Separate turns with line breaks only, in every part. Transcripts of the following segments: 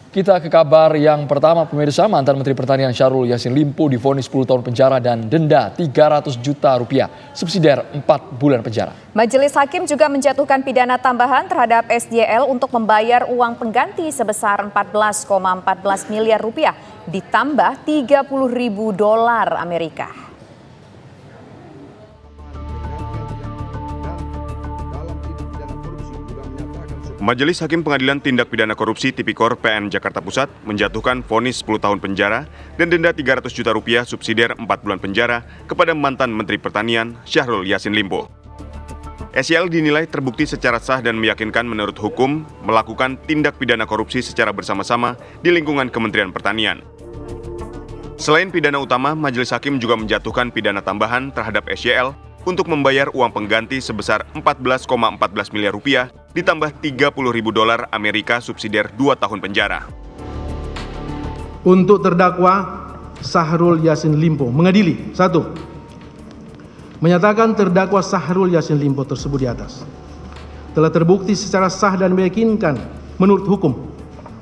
Kita ke kabar yang pertama, pemirsa. Mantan Menteri Pertanian Syahrul Yassin Limpo divonis 10 tahun penjara dan denda 300 juta rupiah, subsidiar 4 bulan penjara.
Majelis Hakim juga menjatuhkan pidana tambahan terhadap SJL untuk membayar uang pengganti sebesar 14,14 miliar rupiah, ditambah 30.000 dolar Amerika.
Majelis Hakim Pengadilan Tindak Pidana Korupsi Tipikor PN Jakarta Pusat menjatuhkan vonis 10 tahun penjara dan denda 300 juta rupiah subsidiar 4 bulan penjara kepada mantan Menteri Pertanian Syahrul Yassin Limpo. SJL dinilai terbukti secara sah dan meyakinkan menurut hukum melakukan tindak pidana korupsi secara bersama-sama di lingkungan Kementerian Pertanian. Selain pidana utama, Majelis Hakim juga menjatuhkan pidana tambahan terhadap SJL untuk membayar uang pengganti sebesar 14,14 miliar rupiah ditambah 30.000 dolar Amerika subsidiar 2 tahun penjara.
Untuk terdakwa Syahrul Yassin Limpo mengadili 1. Menyatakan terdakwa Syahrul Yassin Limpo tersebut di atas telah terbukti secara sah dan meyakinkan menurut hukum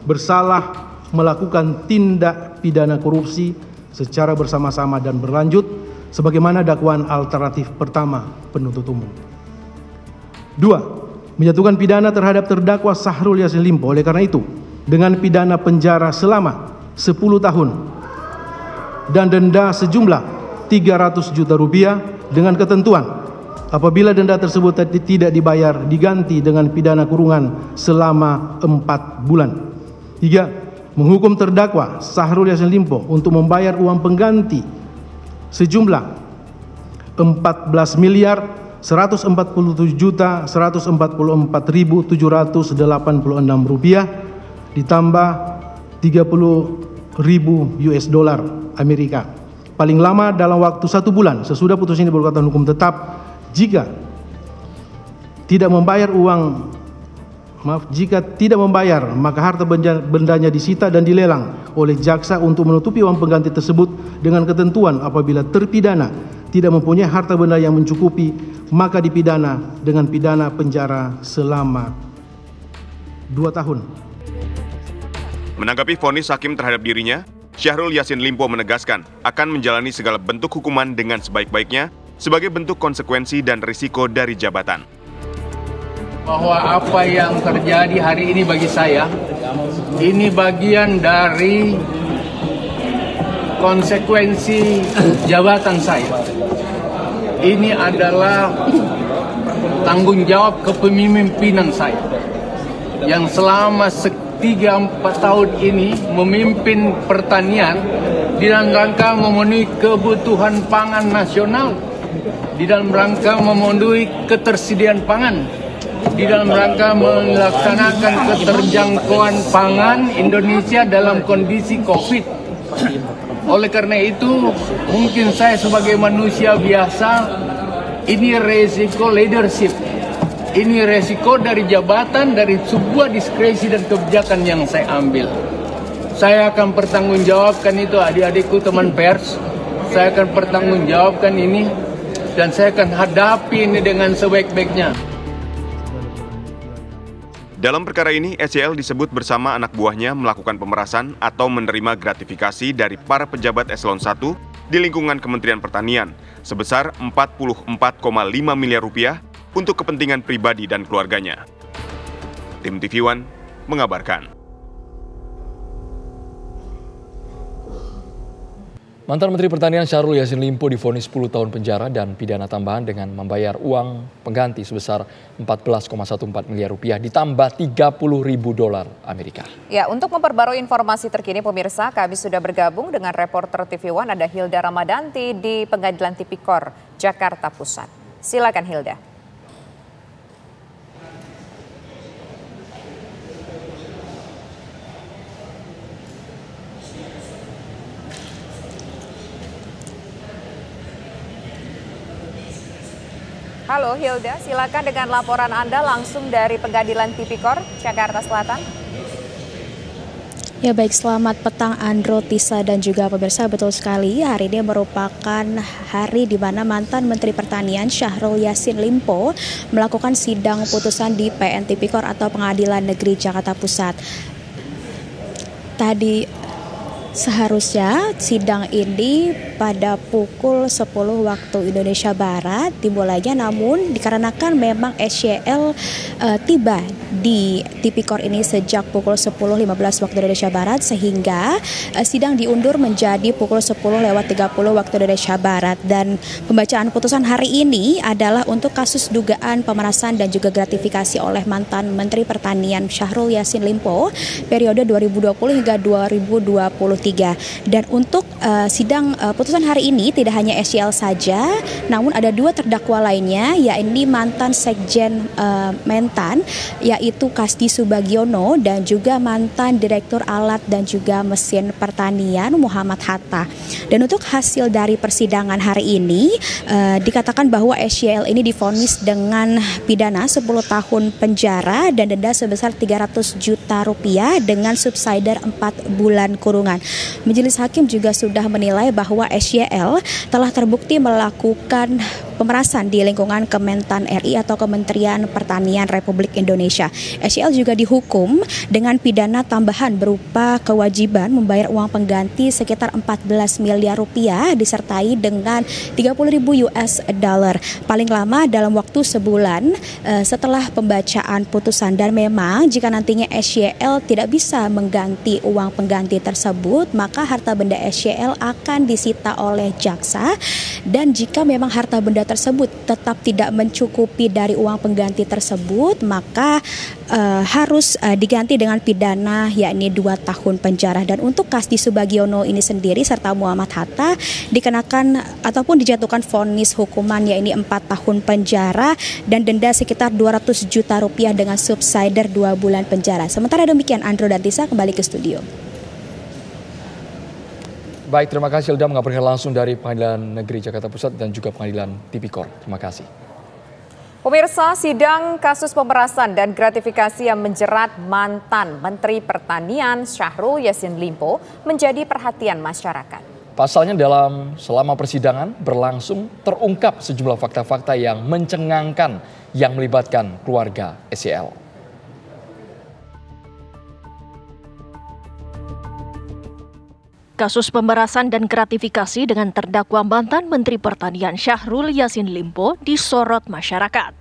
bersalah melakukan tindak pidana korupsi secara bersama-sama dan berlanjut sebagaimana dakwaan alternatif pertama penuntut umum. 2. Menjatuhkan pidana terhadap terdakwa Syahrul Yassin Limpo oleh karena itu dengan pidana penjara selama 10 tahun dan denda sejumlah 300 juta rupiah dengan ketentuan apabila denda tersebut tidak dibayar diganti dengan pidana kurungan selama 4 bulan. 3. Menghukum terdakwa Syahrul Yassin Limpo untuk membayar uang pengganti sejumlah 14 miliar 147.144.786 rupiah ditambah 30.000 US dollar Amerika paling lama dalam waktu 1 bulan sesudah putus ini berkekuatan hukum tetap jika tidak membayar maka harta bendanya disita dan dilelang oleh jaksa untuk menutupi uang pengganti tersebut dengan ketentuan apabila terpidana tidak mempunyai harta benda yang mencukupi maka dipidana dengan pidana penjara selama 2 tahun.
Menanggapi vonis hakim terhadap dirinya, Syahrul Yassin Limpo menegaskan akan menjalani segala bentuk hukuman dengan sebaik-baiknya sebagai bentuk konsekuensi dan risiko dari jabatan.
Bahwa apa yang terjadi hari ini bagi saya, ini bagian dari konsekuensi jabatan saya. Ini adalah tanggung jawab kepemimpinan saya yang selama 3-4 tahun ini memimpin pertanian di dalam rangka memenuhi kebutuhan pangan nasional, di dalam rangka memenuhi ketersediaan pangan, di dalam rangka melaksanakan keterjangkauan pangan Indonesia dalam kondisi COVID. Oleh karena itu, mungkin saya sebagai manusia biasa, ini resiko leadership. Ini resiko dari jabatan, dari sebuah diskresi dan kebijakan yang saya ambil. Saya akan pertanggungjawabkan itu adik-adikku teman pers. Saya akan pertanggungjawabkan ini dan saya akan hadapi ini dengan sebaik-baiknya.
Dalam perkara ini, SJL disebut bersama anak buahnya melakukan pemerasan atau menerima gratifikasi dari para pejabat eselon 1 di lingkungan Kementerian Pertanian sebesar 44,5 miliar rupiah untuk kepentingan pribadi dan keluarganya. Tim TV One mengabarkan.
Mantan Menteri Pertanian Syahrul Yassin Limpo divonis 10 tahun penjara dan pidana tambahan dengan membayar uang pengganti sebesar 14,14 miliar rupiah ditambah 30.000 dolar Amerika.
Ya, untuk memperbarui informasi terkini pemirsa, kami sudah bergabung dengan reporter TV One ada Hilda Ramadanti di Pengadilan Tipikor, Jakarta Pusat. Silakan Hilda. Halo Hilda, silakan dengan laporan Anda langsung dari Pengadilan Tipikor, Jakarta Selatan.
Ya baik, selamat petang Andro, Tisa dan juga pemirsa. Betul sekali, hari ini merupakan hari di mana mantan Menteri Pertanian Syahrul Yassin Limpo melakukan sidang putusan di PN Tipikor atau Pengadilan Negeri Jakarta Pusat. tadi seharusnya sidang ini pada pukul 10 waktu Indonesia Barat dimulainya, namun dikarenakan memang SYL tiba di Tipikor ini sejak pukul 10.15 waktu Indonesia Barat, sehingga sidang diundur menjadi pukul 10.30 waktu Indonesia Barat. Dan pembacaan putusan hari ini adalah untuk kasus dugaan pemerasan dan juga gratifikasi oleh mantan Menteri Pertanian Syahrul Yassin Limpo periode 2020 hingga 2023. Dan untuk sidang putusan hari ini tidak hanya SYL saja, namun ada 2 terdakwa lainnya, yakni mantan Sekjen Mentan yaitu Kasdi Subagiono dan juga mantan Direktur Alat dan juga Mesin Pertanian Muhammad Hatta. Dan untuk hasil dari persidangan hari ini dikatakan bahwa SYL ini divonis dengan pidana 10 tahun penjara dan denda sebesar 300 juta rupiah dengan subsidiar 4 bulan kurungan. Majelis Hakim juga sudah menilai bahwa SYL telah terbukti melakukan pemerasan di lingkungan Kementan RI atau Kementerian Pertanian Republik Indonesia. SYL juga dihukum dengan pidana tambahan berupa kewajiban membayar uang pengganti sekitar 14 miliar rupiah disertai dengan 30.000 US dollar paling lama dalam waktu sebulan setelah pembacaan putusan. Dan memang jika nantinya SYL tidak bisa mengganti uang pengganti tersebut, maka harta benda SYL akan disita oleh jaksa, dan jika memang harta benda tersebut tetap tidak mencukupi dari uang pengganti tersebut, maka harus diganti dengan pidana yakni 2 tahun penjara. Dan untuk Kasdi Subagiono ini sendiri serta Muhammad Hatta dikenakan ataupun dijatuhkan vonis hukuman yakni 4 tahun penjara dan denda sekitar 200 juta rupiah dengan subsidiar 2 bulan penjara. Sementara demikian, Andro dan Tisa kembali ke studio.
Baik, terima kasih Hilda mengabarkan langsung dari Pengadilan Negeri Jakarta Pusat dan juga Pengadilan Tipikor. Terima kasih.
Pemirsa, sidang kasus pemerasan dan gratifikasi yang menjerat mantan Menteri Pertanian Syahrul Yassin Limpo menjadi perhatian masyarakat.
Pasalnya selama persidangan berlangsung terungkap sejumlah fakta-fakta yang mencengangkan yang melibatkan keluarga SYL.
Kasus pemerasan dan gratifikasi dengan terdakwa mantan Menteri Pertanian Syahrul Yassin Limpo disorot masyarakat.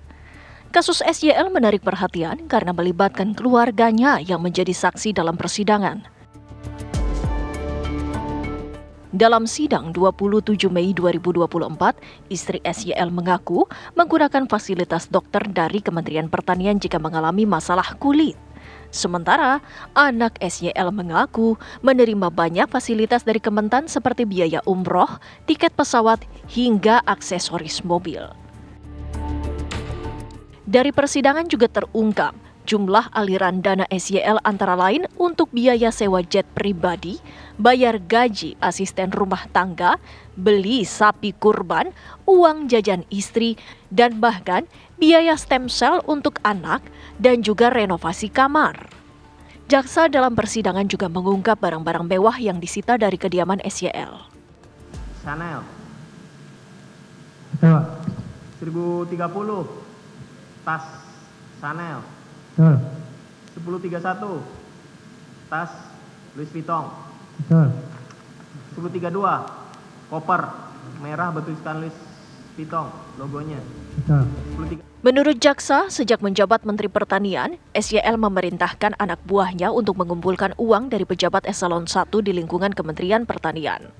Kasus SYL menarik perhatian karena melibatkan keluarganya yang menjadi saksi dalam persidangan. Dalam sidang 27 Mei 2024, istri SYL mengaku menggunakan fasilitas dokter dari Kementerian Pertanian jika mengalami masalah kulit. Sementara anak SYL mengaku menerima banyak fasilitas dari Kementan seperti biaya umroh, tiket pesawat, hingga aksesoris mobil. Dari persidangan juga terungkap jumlah aliran dana SYL antara lain untuk biaya sewa jet pribadi, bayar gaji asisten rumah tangga, beli sapi kurban, uang jajan istri, dan bahkan biaya stem cell untuk anak dan juga renovasi kamar. Jaksa dalam persidangan juga mengungkap barang-barang mewah yang disita dari kediaman SYL.
Chanel 1030, tas Chanel 1031, tas Louis Vuitton 1032, koper merah bertuliskan Louis Vuitton logonya.
Menurut jaksa, sejak menjabat Menteri Pertanian, SYL memerintahkan anak buahnya untuk mengumpulkan uang dari pejabat eselon 1 di lingkungan Kementerian Pertanian.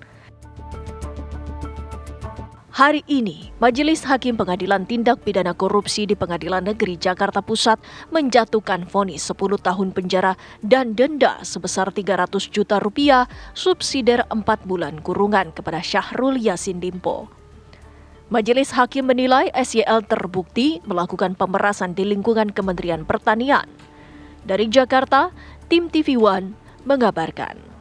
Hari ini, Majelis Hakim Pengadilan Tindak Pidana Korupsi di Pengadilan Negeri Jakarta Pusat menjatuhkan vonis 10 tahun penjara dan denda sebesar 300 juta rupiah subsidiar 4 bulan kurungan kepada Syahrul Yassin Limpo. Majelis Hakim menilai SYL terbukti melakukan pemerasan di lingkungan Kementerian Pertanian. Dari Jakarta, tim TV One mengabarkan.